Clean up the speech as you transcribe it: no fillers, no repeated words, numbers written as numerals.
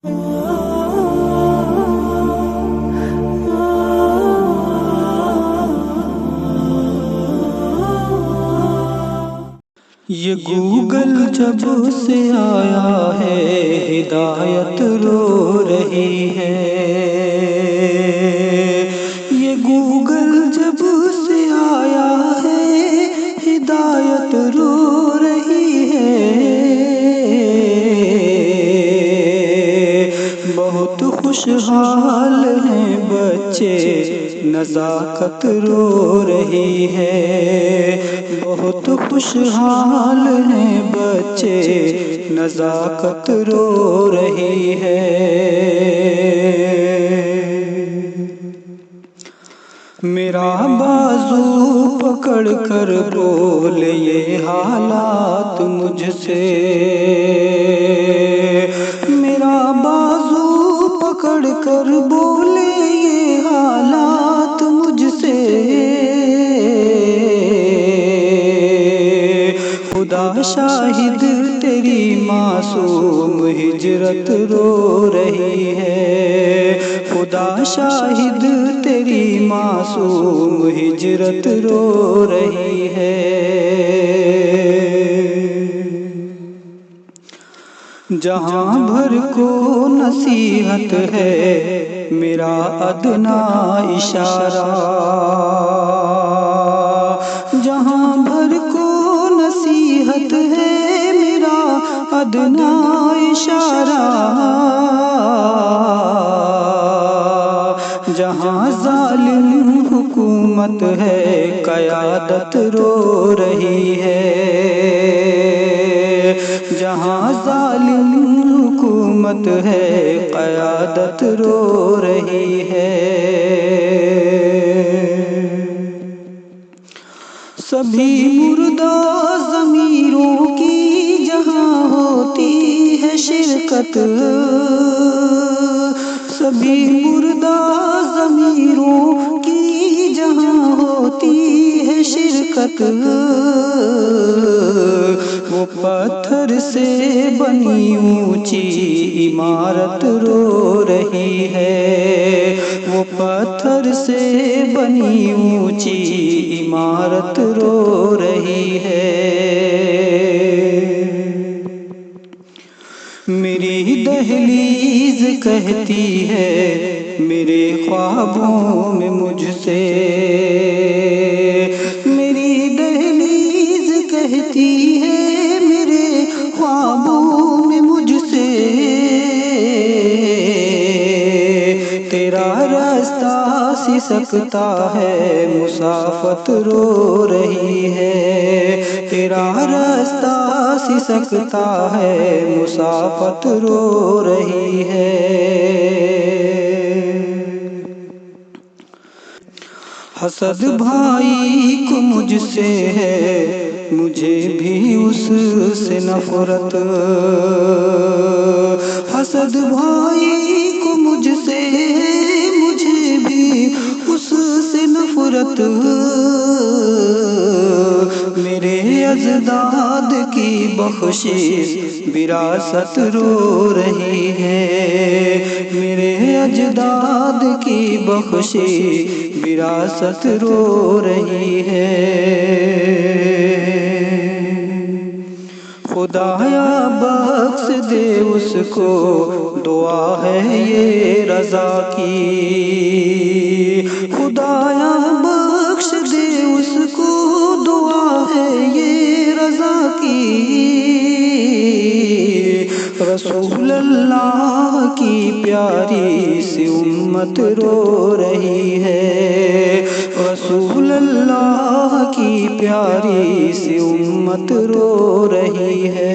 یہ گوگل جب سے آیا ہے ہدایت رو رہی ہے۔ یہ گوگل جب سے آیا ہے ہدایت رو رہی ہے۔ بہت خوشحال ہیں بچے نزاکت رو رہی ہے۔ بہت خوشحال ہیں بچے نزاکت رو رہی ہے۔ میرا بازو پکڑ کر بولے یہ حالات مجھ سے۔ میرا بازو پکڑ کر بولے یہ حالات مجھ سے۔ خدا شاہد تیری معصوم ہجرت رو رہی ہے۔ خدا شاہد تیری معصوم ہجرت رو رہی ہے۔ جہاں بھر کو نصیحت ہے میرا ادنا اشارہ۔ جہاں بھر کو نصیحت ہے میرا ادنا اشارہ۔ جہاں ظالم حکومت ہے قیادت رو رہی ہے۔ جہاں ظالم حکومت ہے قیادت رو رہی ہے۔ سبھی مردہ ضمیروں کی جہاں ہوتی ہے شرکت۔ سبھی مردہ ضمیروں کی جہاں ہوتی ہے شرکت۔ وہ پتھر سے بنی اونچی عمارت رو رہی ہے۔ وہ پتھر سے بنی اونچی عمارت رو رہی ہے۔ میری دہلیز کہتی ہے میرے خوابوں میں مجھ سے۔ میری دہلیز کہتی ہے میرے خوابوں میں مجھ سے۔ تیرا راستہ سسکتا ہے مسافت رو رہی ہے۔ تیرا راستہ سسکتا ہے مسافت رو رہی ہے۔ حسد بھائی کو مجھ سے ہے مجھے بھی اس سے نفرت۔ حسد بھائی کو مجھ سے ہے مجھے بھی اس سے نفرت۔ میرے اجداد کی بخشش وراثت رو رہی ہے۔ میرے اجداد کی بخشش وراثت رو رہی ہے۔ خدایا بخش دے اس کو دعا ہے یہ رضا کی۔ خدایا بخش دے اس کو دعا ہے یہ رضا کی۔ رسول اللہ کی پیاری سی امت رو رہی ہے۔ رسول اللہ کی پیاری سی امت رو رہی ہے۔